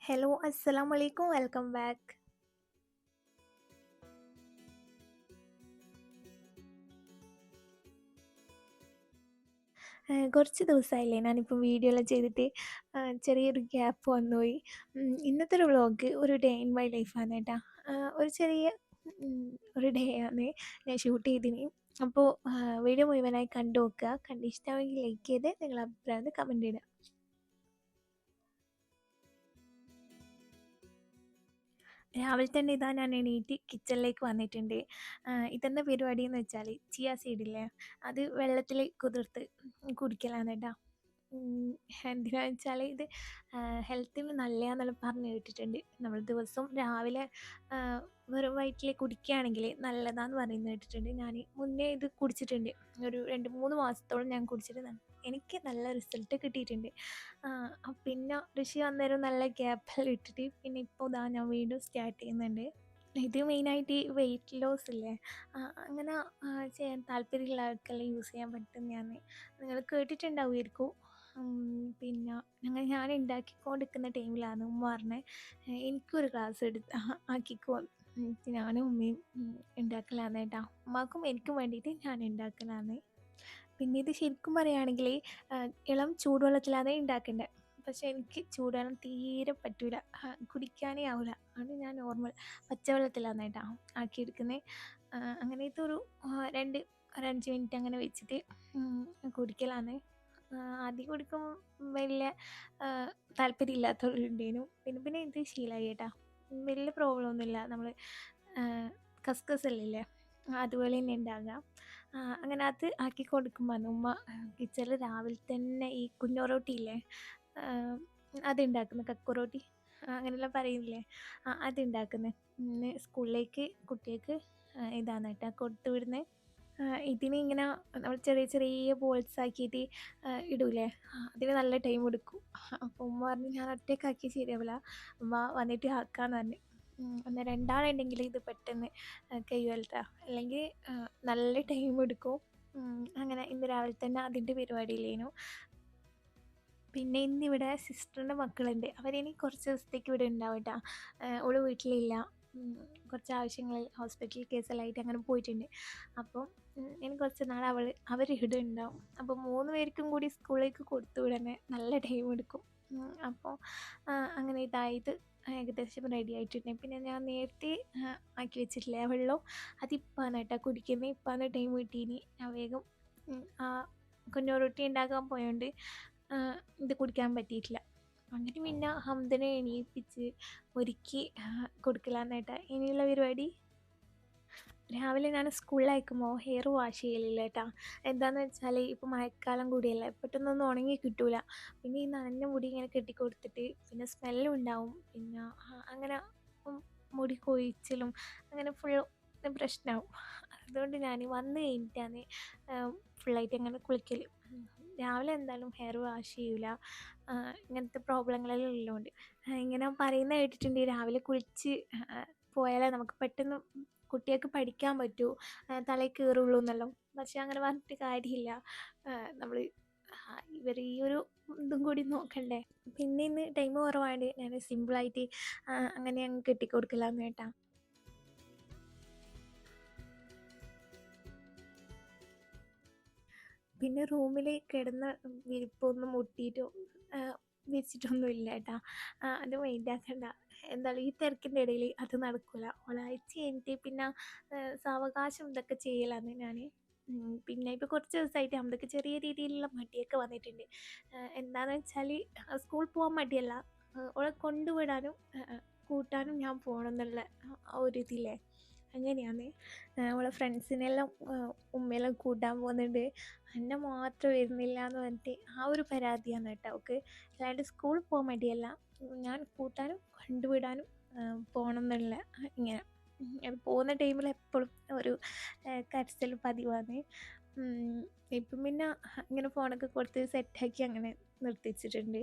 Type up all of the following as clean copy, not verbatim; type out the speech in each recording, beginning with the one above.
Hello, അസ്സലാമു അലൈക്കും. Welcome back. കുറച്ച് ദിവസമായില്ലേ ഞാനിപ്പം വീഡിയോ എല്ലാം ചെയ്തിട്ട് ചെറിയൊരു ഗ്യാപ്പ് വന്നുപോയി. ഇന്നത്തെ ഒരു വ്ളോഗ് ഒരു ഡേ ഇൻ മൈ ലൈഫാണ് കേട്ടോ. ഒരു ചെറിയ ഉം, ഒരു ഡേ ആണ് ഞാൻ ഷൂട്ട് ചെയ്തിന്. അപ്പോൾ വീഡിയോ മുഴുവനായി കണ്ടു നോക്കുക. കണ്ട് ഇഷ്ടമാണെങ്കിൽ ലൈക്ക് ചെയ്ത് നിങ്ങളുടെ അഭിപ്രായം കമൻറ്റ് ചെയ്യുക. രാവിലെ തന്നെ ഇതാ ഞാൻ എണീറ്റ് കിച്ചണിലേക്ക് വന്നിട്ടുണ്ട്. ഇതെന്താ പരിപാടി എന്ന് വെച്ചാൽ ചിയ സീഡില്ലേ, അത് വെള്ളത്തിൽ കുതിർത്ത് കുടിക്കലാണ് കേട്ടോ. എന്തിനാന്ന് വെച്ചാൽ ഇത് ഹെൽത്തിന് നല്ലതാണെന്നെല്ലാം പറഞ്ഞ് കേട്ടിട്ടുണ്ട്. നമ്മൾ ദിവസവും രാവിലെ വെറും വയറ്റിൽ കുടിക്കുകയാണെങ്കിൽ നല്ലതാന്ന് പറയുന്നത് കേട്ടിട്ടുണ്ട്. ഞാൻ മുന്നേ ഇത് കുടിച്ചിട്ടുണ്ട്. ഒരു 2-3 മാസത്തോളം ഞാൻ കുടിച്ചിട്ട് എനിക്ക് നല്ല റിസൾട്ട് കിട്ടിയിട്ടുണ്ട്. പിന്നെ ഋഷി അന്നേരം നല്ല ഗ്യാപ്പെല്ലാം ഇട്ടിട്ട് പിന്നെ ഇപ്പോൾ ഇതാ ഞാൻ വീണ്ടും സ്റ്റാർട്ട് ചെയ്യുന്നുണ്ട്. ഇത് മെയിനായിട്ട് ഈ വെയിറ്റ് ലോസ് ഇല്ലേ, അങ്ങനെ ചെയ്യാൻ താല്പര്യമുള്ള ആൾക്കെല്ലാം യൂസ് ചെയ്യാൻ പറ്റുന്നതാണ്. നിങ്ങൾ കേട്ടിട്ടുണ്ടാവുമായിരിക്കും. പിന്നെ ഞാൻ ഉണ്ടാക്കിക്കൊണ്ടിരിക്കുന്ന ടൈമിലാണ് ഉമ്മ പറഞ്ഞത് എനിക്കൊരു ക്ലാസ് ആക്കിക്കോ. ഞാനും ഉമ്മയും ഉണ്ടാക്കലാണ് കേട്ടോ. ഉമ്മാക്കും എനിക്കും വേണ്ടിയിട്ട് ഞാൻ ഉണ്ടാക്കലാണ്. പിന്നെ ഇത് ശരിക്കും പറയുകയാണെങ്കിൽ ഇളം ചൂടുവെള്ളത്തിലാണ് ഉണ്ടാക്കേണ്ടത്. പക്ഷേ എനിക്ക് ചൂടുവെള്ളം തീരെ പറ്റൂല, കുടിക്കാനേ ആവില്ല. അതുകൊണ്ട് ഞാൻ നോർമൽ പച്ചവെള്ളത്തിലാണ് കേട്ടോ ആക്കിയെടുക്കുന്നത്. അങ്ങനെ ഇതൊരു ഒരു 5 മിനിറ്റ് അങ്ങനെ വെച്ചിട്ട് കുടിക്കലാണ്. ആദ്യം കുടിക്കുമ്പോൾ വലിയ താല്പര്യമില്ലാത്തവരുണ്ടേനു. പിന്നെ ഇത് ശീലമായി കേട്ടോ. വലിയ പ്രോബ്ലം ഒന്നുമില്ല. നമ്മൾ കസ്കസ് എല്ലാം അതുപോലെ തന്നെ ഉണ്ടാകുക. അങ്ങനെ അത് ആക്കി കൊടുക്കുമ്പോൾ ഉമ്മ കിച്ചണിൽ രാവിലെ തന്നെ ഈ കുഞ്ഞോറോട്ടി ഇല്ലേ, അതുണ്ടാക്കുന്നത്, കക്കുറോട്ടി അങ്ങനെയെല്ലാം പറയുന്നില്ലേ, അതുണ്ടാക്കുന്നത് സ്കൂളിലേക്ക് കുട്ടികൾക്ക് ഇതാണ് കേട്ടോ കൊടുത്തു വിടുന്നത്. ഇതിന് ഇങ്ങനെ നമ്മൾ ചെറിയ ചെറിയ ബോൾസ് ആക്കിയിട്ട് ഇടൂലേ, അതിന് നല്ല ടൈം എടുക്കും. അപ്പോൾ ഉമ്മ പറഞ്ഞു ഞാൻ ഒറ്റയ്ക്കാക്കി ശരിയാവില്ല, ഉമ്മ വന്നിട്ട് ആക്കാന്ന് പറഞ്ഞു. ഒന്ന് രണ്ടാളുണ്ടെങ്കിൽ ഇത് പെട്ടെന്ന് കഴിയുമല്ലോ, അല്ലെങ്കിൽ നല്ല ടൈം എടുക്കും. അങ്ങനെ ഇന്ന് രാവിലെ തന്നെ അതിൻ്റെ പരിപാടിയില്ലേനു. പിന്നെ ഇന്നിവിടെ സിസ്റ്ററിൻ്റെ മക്കളുണ്ട്. അവരിനി കുറച്ച് ദിവസത്തേക്ക് ഇവിടെ ഉണ്ടാവും കേട്ടോ. ഓള് വീട്ടിലില്ല. കുറച്ച് ആവശ്യങ്ങളിൽ ഹോസ്പിറ്റൽ കേസെല്ലാമായിട്ട് അങ്ങനെ പോയിട്ടുണ്ട്. അപ്പം ഇനി കുറച്ച് നാൾ അവരിവിടെ ഉണ്ടാവും. അപ്പോൾ 3 പേർക്കും കൂടി സ്കൂളിലേക്ക് കൊടുത്തു വിടാൻ നല്ല ടൈം എടുക്കും. അപ്പോൾ അങ്ങനെ ഇതായത് ഏകദേശം റെഡി ആയിട്ടുണ്ട്. പിന്നെ ഞാൻ നേരത്തെ ആക്കി വെച്ചിട്ടില്ലേ വെള്ളം, അതിപ്പാണ് കേട്ടോ കുടിക്കുന്നത്. ഇപ്പാണ് ടൈം കിട്ടീനി. ഞാൻ വേഗം ആ കുഞ്ഞോറൊട്ടി ഉണ്ടാക്കാൻ പോയോണ്ട് ഇത് കുടിക്കാൻ പറ്റിയിട്ടില്ല. അങ്ങനെ പിന്നെ ഹംദനെ എണീപ്പിച്ച് ഒരുക്കി കൊടുക്കലാന്ന് കേട്ടോ ഇനിയുള്ള പരിപാടി. രാവിലെ ഞാൻ സ്കൂളിൽ അയക്കുമ്പോൾ ഹെയർ വാഷ് ചെയ്യലില്ല കേട്ടോ. എന്താണെന്ന് വെച്ചാൽ ഇപ്പോൾ മഴക്കാലം കൂടിയല്ലേ, പെട്ടെന്നൊന്നും ഉണങ്ങി കിട്ടൂല. പിന്നെ ഈ നനഞ്ഞ മുടി ഇങ്ങനെ കെട്ടിക്കൊടുത്തിട്ട് പിന്നെ സ്മെല്ലും ഉണ്ടാവും. പിന്നെ അങ്ങനെ മുടി കൊഴിച്ചിലും അങ്ങനെ ഫുൾ പ്രശ്നമാവും. അതുകൊണ്ട് ഞാൻ വന്ന് കഴിഞ്ഞിട്ടാണ് ഫുള്ളായിട്ട് അങ്ങനെ കുളിക്കൽ. രാവിലെ എന്തായാലും ഹെയർ വാഷ് ചെയ്യൂല, ഇങ്ങനത്തെ പ്രോബ്ലങ്ങളെല്ലാം ഉള്ളതുകൊണ്ട്. ഇങ്ങനെ പറയുന്നത് കേട്ടിട്ടുണ്ട് രാവിലെ കുളിച്ച് പോയാലേ നമുക്ക് പെട്ടെന്ന് കുട്ടികൾക്ക് പഠിക്കാൻ പറ്റൂ, തലയിൽ കയറുള്ളൂ എന്നെല്ലാം. പക്ഷെ അങ്ങനെ പറഞ്ഞിട്ട് കാര്യമില്ല. നമ്മൾ ഇവർ ഈ ഒരു ഇതും കൂടി നോക്കണ്ടേ. പിന്നെ ഇന്ന് ടൈം കുറവായതുകൊണ്ട് ഞാൻ സിമ്പിളായിട്ട് അങ്ങനെ അങ്ങ് കെട്ടിക്കൊടുക്കലാന്ന് കേട്ടാ. പിന്നെ റൂമിൽ കിടന്ന വിരിപ്പൊന്നും മുട്ടിയിട്ടോ വിരിച്ചിട്ടൊന്നും ഇല്ല കേട്ടോ. അത് മൈൻഡാക്കണ്ട. എന്തായാലും ഈ തിരക്കിൻ്റെ ഇടയിൽ അത് നടക്കില്ല. ഒരാഴ്ച കഴിഞ്ഞിട്ട് പിന്നെ സാവകാശം ഇതൊക്കെ ചെയ്യലാന്ന് ഞാൻ. പിന്നെ ഇപ്പോൾ കുറച്ച് ദിവസമായിട്ട് അമ്മക്ക് ചെറിയ രീതിയിലുള്ള മടിയൊക്കെ വന്നിട്ടുണ്ട്. എന്താണെന്ന് വെച്ചാൽ സ്കൂളിൽ പോകാൻ മടിയല്ല, അവളെ കൊണ്ടുവിടാനും കൂട്ടാനും ഞാൻ പോകണം എന്നുള്ള ആ ഒരു ഇതില്ലേ, അങ്ങനെയാണ്. അവളെ ഫ്രണ്ട്സിനെല്ലാം ഉമ്മയെല്ലാം കൂട്ടാൻ പോകുന്നുണ്ട്, എന്നെ മാത്രം വരുന്നില്ല എന്ന് പറഞ്ഞിട്ട് ആ ഒരു പരാതിയാണ് കേട്ടോ അവൾക്ക്. അല്ലാണ്ട് സ്കൂളിൽ പോകാൻ മടിയല്ല, ഞാൻ കൂട്ടാനും കൊണ്ടുവിടാനും പോകണം എന്നുള്ള ഇങ്ങനെ. അത് പോകുന്ന ടൈമിൽ എപ്പോഴും ഒരു കരച്ചിൽ പതിവാണ്. ഇപ്പം പിന്നെ ഇങ്ങനെ ഫോണൊക്കെ കൊടുത്ത് സെറ്റാക്കി അങ്ങനെ നിർത്തിച്ചിട്ടുണ്ട്.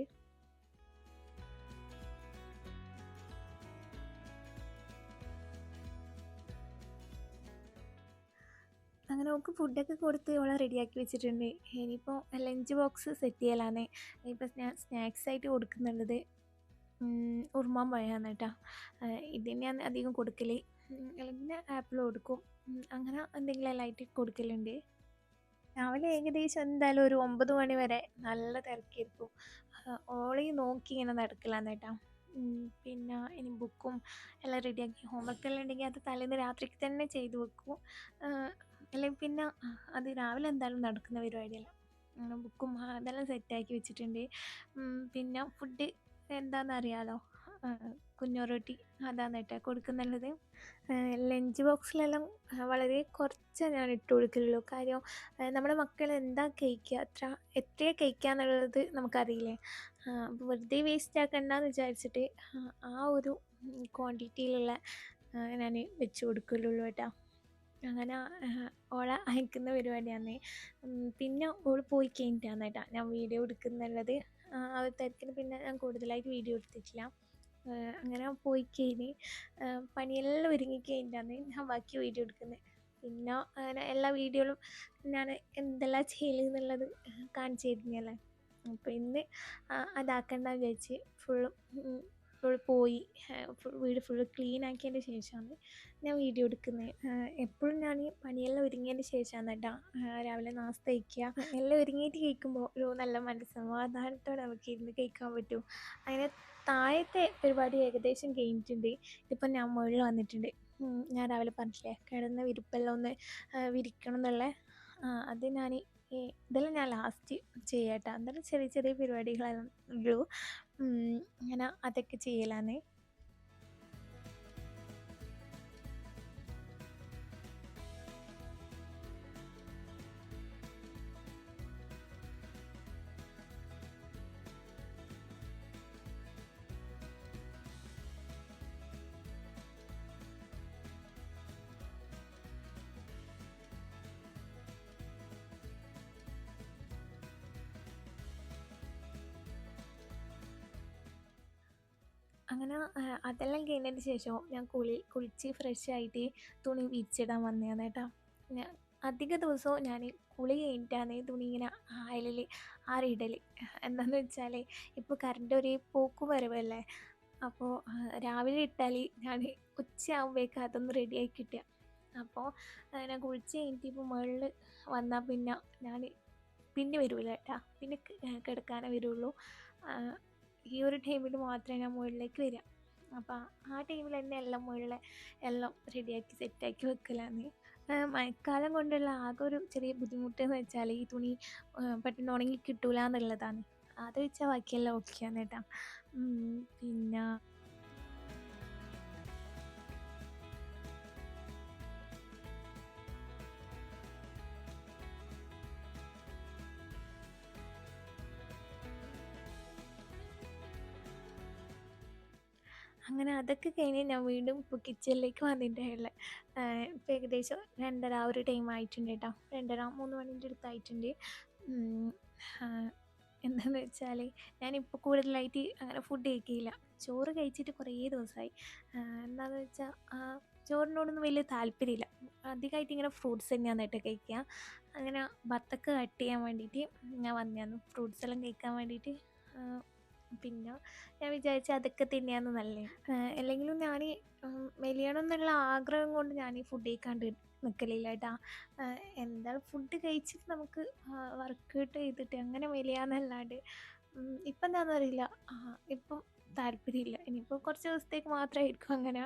അങ്ങനെ അവൾക്ക് ഫുഡൊക്കെ കൊടുത്ത് അവളെ റെഡിയാക്കി വെച്ചിട്ടുണ്ട്. ഇനിയിപ്പോൾ ലഞ്ച് ബോക്സ് സെറ്റ് ചെയ്യലാണ്. ഇനിയിപ്പോൾ ഞാൻ സ്നാക്സ് ആയിട്ട് കൊടുക്കുന്നുള്ളത് ഉറുമാൻ പഴമാണ് കേട്ടോ. ഇത് തന്നെയാണ് അധികം കൊടുക്കൽ. അല്ലെങ്കിൽ ആപ്പിൾ കൊടുക്കും. അങ്ങനെ എന്തെങ്കിലും എല്ലാം ആയിട്ട് കൊടുക്കലുണ്ട്. രാവിലെ ഏകദേശം എന്തായാലും ഒരു 9 മണി വരെ നല്ല തിരക്കായിരിക്കും. ഓളെയും നോക്കി ഇങ്ങനെ നടക്കലാന്ന് കേട്ടോ. പിന്നെ ഇനി ബുക്കും എല്ലാം റെഡിയാക്കി ഹോംവർക്കെല്ലാം ഉണ്ടെങ്കിൽ അത് തലേന്ന് രാത്രിക്ക് തന്നെ ചെയ്ത് വെക്കും. അല്ലെങ്കിൽ പിന്നെ അത് രാവിലെ എന്തായാലും നടക്കുന്ന പരിപാടിയല്ല. ബുക്കും അതെല്ലാം സെറ്റാക്കി വെച്ചിട്ടുണ്ട്. പിന്നെ ഫുഡ് എന്താണെന്ന് അറിയാലോ. കുഞ്ഞു റൊട്ടി അതാണ് കേട്ടോ കൊടുക്കുന്നുള്ളത്. ലഞ്ച് ബോക്സിലെല്ലാം വളരെ കുറച്ചേ ഞാൻ ഇട്ട് കൊടുക്കലുള്ളൂ. കാര്യം നമ്മുടെ മക്കൾ എന്താ കഴിക്കുക, എത്രയാണ് കഴിക്കുക എന്നുള്ളത് നമുക്കറിയില്ലേ. അപ്പോൾ വെറുതെ വേസ്റ്റ് ആക്കണ്ടെന്ന് വിചാരിച്ചിട്ട് ആ ഒരു ക്വാണ്ടിറ്റിയിലുള്ള ഞാൻ വെച്ച് കൊടുക്കലുള്ളൂ കേട്ടോ. അങ്ങനെ ഓളെ അയക്കുന്ന പരിപാടിയാണ്. പിന്നെ ഓൾ പോയി കഴിഞ്ഞിട്ടാണ് കേട്ടോ ഞാൻ വീഡിയോ എടുക്കുന്നുള്ളത്. ആ ഒരു തിരക്കിന് പിന്നെ ഞാൻ കൂടുതലായിട്ട് വീഡിയോ എടുത്തിട്ടില്ല. അങ്ങനെ പോയി കഴിഞ്ഞ് പണിയെല്ലാം ഒരുങ്ങി കഴിഞ്ഞിട്ടാണ് ഞാൻ ബാക്കി വീഡിയോ എടുക്കുന്നത്. പിന്നെ അങ്ങനെ എല്ലാ വീഡിയോയിലും ഞാൻ എന്തെല്ലാം ചെയ്യലെന്നുള്ളത് കാണിച്ചു തരുന്നതല്ലേ. അപ്പോൾ ഇന്ന് അതാക്കണ്ടെന്ന് വിചാരിച്ച് ഫുൾ പോയി വീട് ഫുള്ള് ക്ലീൻ ആക്കിയതിൻ്റെ ശേഷമാണ് ഞാൻ വീഡിയോ എടുക്കുന്നത്. എപ്പോഴും ഞാൻ പണിയെല്ലാം ഒരുങ്ങിയതിന് ശേഷമാണ് കേട്ടോ രാവിലെ നാസ്ത കഴിക്കുക. എല്ലാം ഒരുങ്ങിയിട്ട് കഴിക്കുമ്പോൾ ഒരു നല്ല മനസ്സമാധാനത്തോടെ നമുക്ക് ഇരുന്ന് കഴിക്കാൻ പറ്റും. അങ്ങനെ താഴത്തെ പരിപാടി ഏകദേശം കഴിഞ്ഞിട്ടുണ്ട്. ഇതിപ്പോൾ ഞാൻ മുകളിൽ വന്നിട്ടുണ്ട്. ഞാൻ രാവിലെ പറഞ്ഞില്ലേ കിടന്ന വിരിപ്പെല്ലാം ഒന്ന് വിരിക്കണം എന്നുള്ള. അത് ഞാൻ ഇതെല്ലാം ഞാൻ ലാസ്റ്റ് ചെയ്യാം കേട്ടോ. എന്തായാലും ചെറിയ ചെറിയ പരിപാടികളെല്ലാം ഉള്ളൂ. അങ്ങനെ അതൊക്കെ ചെയ്യലാണ്. അങ്ങനെ അതെല്ലാം കഴിഞ്ഞതിന് ശേഷം ഞാൻ കുളിച്ച് ഫ്രഷ് ആയിട്ട് തുണി വിരിച്ചിടാൻ വന്നതാണ് കേട്ടോ. അധിക ദിവസവും ഞാൻ കുളി കഴിഞ്ഞിട്ടാണ് തുണി ഇങ്ങനെ അയലിൽ ആറിയിടൽ. എന്താണെന്ന് വെച്ചാൽ ഇപ്പോൾ കറണ്ട് ഒരു പോക്ക് വരവല്ലേ. അപ്പോൾ രാവിലെ ഇട്ടാൽ ഞാൻ ഉച്ചയാകുമ്പോഴേക്കും അതൊന്ന് റെഡിയാക്കി കിട്ടുക. അപ്പോൾ ഞാൻ കുളിച്ച് കഴിഞ്ഞിട്ട് ഇപ്പോൾ മുകളിൽ വന്നാൽ പിന്നെ ഞാൻ പിന്നെ വരില്ല കേട്ടോ. പിന്നെ കിടക്കാനേ വരുള്ളൂ. ഈ ഒരു ടൈമിൽ മാത്രമേ ഞാൻ മുകളിലേക്ക് വരിക. അപ്പോൾ ആ ടൈമിൽ തന്നെ എല്ലാം മുകളിൽ എല്ലാം റെഡിയാക്കി സെറ്റാക്കി വെക്കലാണ്. മഴക്കാലം കൊണ്ടുള്ള ആകെ ഒരു ചെറിയ ബുദ്ധിമുട്ടെന്ന് വെച്ചാൽ ഈ തുണി പെട്ടെന്ന് ഉണങ്ങി കിട്ടൂല എന്നുള്ളതാണ്. അത് വെച്ചാൽ ബാക്കിയെല്ലാം ഓക്കെയാണ് കേട്ടോ. പിന്നെ അങ്ങനെ അതൊക്കെ കഴിഞ്ഞ് ഞാൻ വീണ്ടും ഇപ്പോൾ കിച്ചണിലേക്ക് വന്നിട്ടുള്ളത്. ഇപ്പോൾ ഏകദേശം 2:30 ആ ഒരു ടൈം ആയിട്ടുണ്ട് കേട്ടോ. 2:30 3 മണീൻ്റെ അടുത്തായിട്ടുണ്ട്. എന്താണെന്ന് വെച്ചാൽ ഞാനിപ്പോൾ കൂടുതലായിട്ട് അങ്ങനെ ഫുഡ് കഴിക്കില്ല. ചോറ് കഴിച്ചിട്ട് കുറേ ദിവസമായി. എന്താണെന്ന് വെച്ചാൽ ചോറിനോടൊന്നും വലിയ താല്പര്യമില്ല. അധികമായിട്ട് ഇങ്ങനെ ഫ്രൂട്ട്സ് തന്നെയാണ് കേട്ടോ കഴിക്കുക. അങ്ങനെ ബത്തക്ക കട്ട് ചെയ്യാൻ വേണ്ടിയിട്ട് ഞാൻ വന്നതാണ് ഫ്രൂട്ട്സ് എല്ലാം കഴിക്കാൻ വേണ്ടിയിട്ട്. പിന്നെ ഞാൻ വിചാരിച്ചു അതൊക്കെ തന്നെയാണ് നല്ലത്. അല്ലെങ്കിലും ഞാൻ മെലിയണം എന്നുള്ള ആഗ്രഹം കൊണ്ട് ഞാൻ ഫുഡ് കഴിക്കാണ്ട് നിൽക്കലില്ല കേട്ടോ. എന്തായാലും ഫുഡ് കഴിച്ചിട്ട് നമുക്ക് വർക്കൗട്ട് ചെയ്തിട്ട് അങ്ങനെ മെലിയാന്നല്ലാണ്ട് ഇപ്പം എന്താണെന്ന് അറിയില്ല. ഇപ്പം താല്പര്യമില്ല. ഇനിയിപ്പോൾ കുറച്ച് ദിവസത്തേക്ക് മാത്രമായിരിക്കും അങ്ങനെ.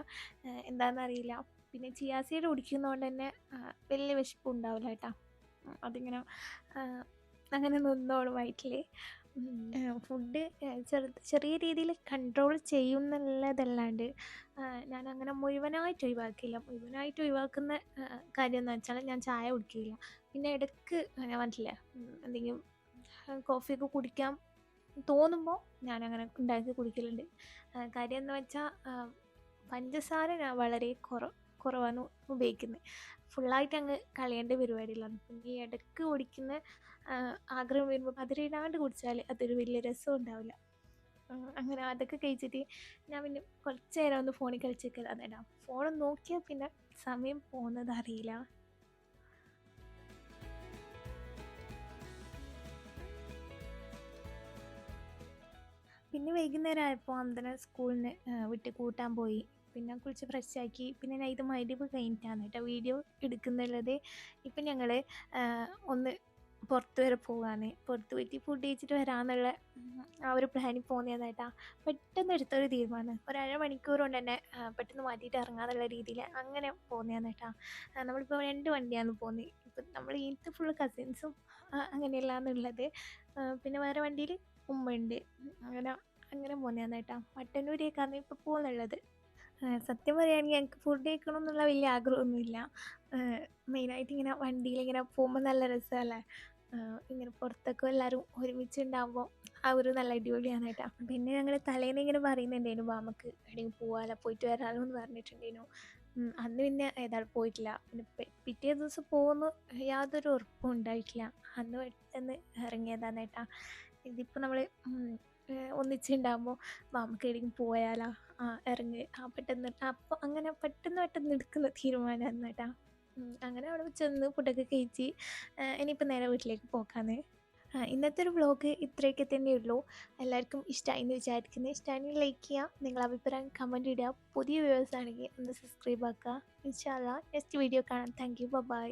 എന്താണെന്നറിയില്ല. പിന്നെ ചിയാ സീഡ് കുടിക്കുന്നതുകൊണ്ട് തന്നെ വലിയ വിശപ്പും ഉണ്ടാവില്ല കേട്ടോ. അതിങ്ങനെ അങ്ങനെ നിന്നോളും വയറ്റിൽ. ഫുഡ് ചെറിയ രീതിയിൽ കൺട്രോൾ ചെയ്യും എന്നുള്ളതല്ലാണ്ട് ഞാനങ്ങനെ മുഴുവനായിട്ട് ഒഴിവാക്കില്ല. മുഴുവനായിട്ട് ഒഴിവാക്കുന്ന കാര്യം എന്ന് വെച്ചാൽ ഞാൻ ചായ കുടിക്കില്ല. പിന്നെ ഇടയ്ക്ക് ഞാൻ പറഞ്ഞില്ലേ എന്തെങ്കിലും കോഫിയൊക്കെ കുടിക്കാൻ തോന്നുമ്പോൾ ഞാനങ്ങനെ ഉണ്ടാക്കി കുടിക്കലുണ്ട്. കാര്യം എന്ന് വെച്ചാൽ പഞ്ചസാര ഞാൻ വളരെ കുറവാണ് ഉപയോഗിക്കുന്നത്. ഫുള്ളായിട്ട് അങ്ങ് കളയേണ്ട പരിപാടിയിലാണ്. പിന്നെ ഈ ഇടയ്ക്ക് കുടിക്കുന്ന ആഗ്രഹം വരുമ്പോൾ മധുരമിടാണ്ട് കുടിച്ചാൽ അതൊരു വലിയ രസം ഉണ്ടാവില്ല. അങ്ങനെ അതൊക്കെ കഴിച്ചിട്ട് ഞാൻ പിന്നെ കുറച്ച് നേരം ഒന്ന് ഫോണിൽ കളിച്ചേക്കലാണ് കേട്ടോ. ഫോൺ നോക്കിയാൽ പിന്നെ സമയം പോകുന്നത് അറിയില്ല. പിന്നെ വൈകുന്നേരം ആയപ്പോൾ അന്തനെ സ്കൂളിന് വിട്ട് കൂട്ടാൻ പോയി. പിന്നെ കുളിച്ച് ഫ്രഷാക്കി. പിന്നെ ഞാൻ ഇത് മഗ്‌രിബ് കഴിഞ്ഞിട്ടാണ് കേട്ടോ വീഡിയോ എടുക്കുന്നുള്ളത്. ഇപ്പം ഞങ്ങൾ ഒന്ന് പുറത്ത് വരെ പോവാണ്. പുറത്ത് പോയിട്ട് ഫുഡ് കഴിച്ചിട്ട് വരാമെന്നുള്ള ആ ഒരു പ്ലാനിൽ പോകുന്നതായിട്ടാ. പെട്ടെന്ന് എടുത്തൊരു തീരുമാനം. ഒരു അരമണിക്കൂർ കൊണ്ട് തന്നെ പെട്ടെന്ന് മാറ്റിയിട്ട് ഇറങ്ങാമെന്നുള്ള രീതിയിൽ അങ്ങനെ പോകുന്നതാണ് കേട്ടോ. നമ്മളിപ്പോൾ 2 വണ്ടിയാണ് പോകുന്നത്. ഇപ്പം നമ്മൾ ഇതിലത്തെ ഫുള്ള് കസിൻസും അങ്ങനെയല്ലാന്നുള്ളത്. പിന്നെ വേറെ വണ്ടിയിൽ ഉമ്മയുണ്ട്. അങ്ങനെ അങ്ങനെ പോകുന്നതാണ് കേട്ടോ. മട്ടന്നൂരേക്കാണ് ഇപ്പോൾ പോകുന്നുള്ളത്. സത്യം പറയുകയാണെങ്കിൽ എനിക്ക് ഫുഡ് കഴിക്കണം എന്നുള്ള വലിയ ആഗ്രഹമൊന്നുമില്ല. മെയിനായിട്ട് ഇങ്ങനെ വണ്ടിയിലിങ്ങനെ പോകുമ്പോൾ നല്ല രസമല്ലേ. ഇങ്ങനെ പുറത്തൊക്കെ എല്ലാവരും ഒരുമിച്ചുണ്ടാകുമ്പോൾ ആ ഒരു നല്ല അടിപൊളിയാണ് കേട്ടോ. പിന്നെ ഞങ്ങൾ തലേന്ന് ഇങ്ങനെ പറയുന്നുണ്ടായിരുന്നു, വാ നമുക്ക് എവിടെയെങ്കിലും പോവാലോ, പോയിട്ട് വരാമല്ലോ എന്ന് പറഞ്ഞിട്ടുണ്ടായിരുന്നു. അന്ന് പിന്നെ ഏതായാലും പോയിട്ടില്ല. പിന്നെ പിറ്റേ ദിവസം പോകുമെന്ന് യാതൊരു ഉറപ്പും ഉണ്ടായിട്ടില്ല. അന്ന് പെട്ടെന്ന് ഇറങ്ങിയതാണ് കേട്ടോ. ഇതിപ്പോൾ നമ്മൾ ഒന്നിച്ചുണ്ടാകുമ്പോൾ വാ നമുക്ക് എവിടെയെങ്കിലും പോയാലോ, ഇറങ്ങ്, പെട്ടെന്ന് അപ്പോൾ അങ്ങനെ പെട്ടെന്ന് എടുക്കുന്ന തീരുമാനമാണ് കേട്ടോ. അങ്ങനെ അവിടെ ചെന്ന് ഫുഡൊക്കെ കഴിച്ച് ഇനിയിപ്പോൾ നേരെ വീട്ടിലേക്ക് പോക്കാന്ന്. ഇന്നത്തെ ഒരു വ്ളോഗ് ഇത്രയൊക്കെ തന്നെയുള്ളൂ. എല്ലാവർക്കും ഇഷ്ടമായി എന്ന് വിചാരിക്കുന്നു. ഇഷ്ടമാണെങ്കിൽ ലൈക്ക് ചെയ്യുക, നിങ്ങളുടെ അഭിപ്രായം കമൻറ്റ് ഇടുക. പുതിയ വ്യൂവേഴ്സ് ആണെങ്കിൽ ഒന്ന് സബ്സ്ക്രൈബ് ആക്കുക. ഇൻഷാ അല്ലാ നെക്സ്റ്റ് വീഡിയോ കാണാം. Thank you, by.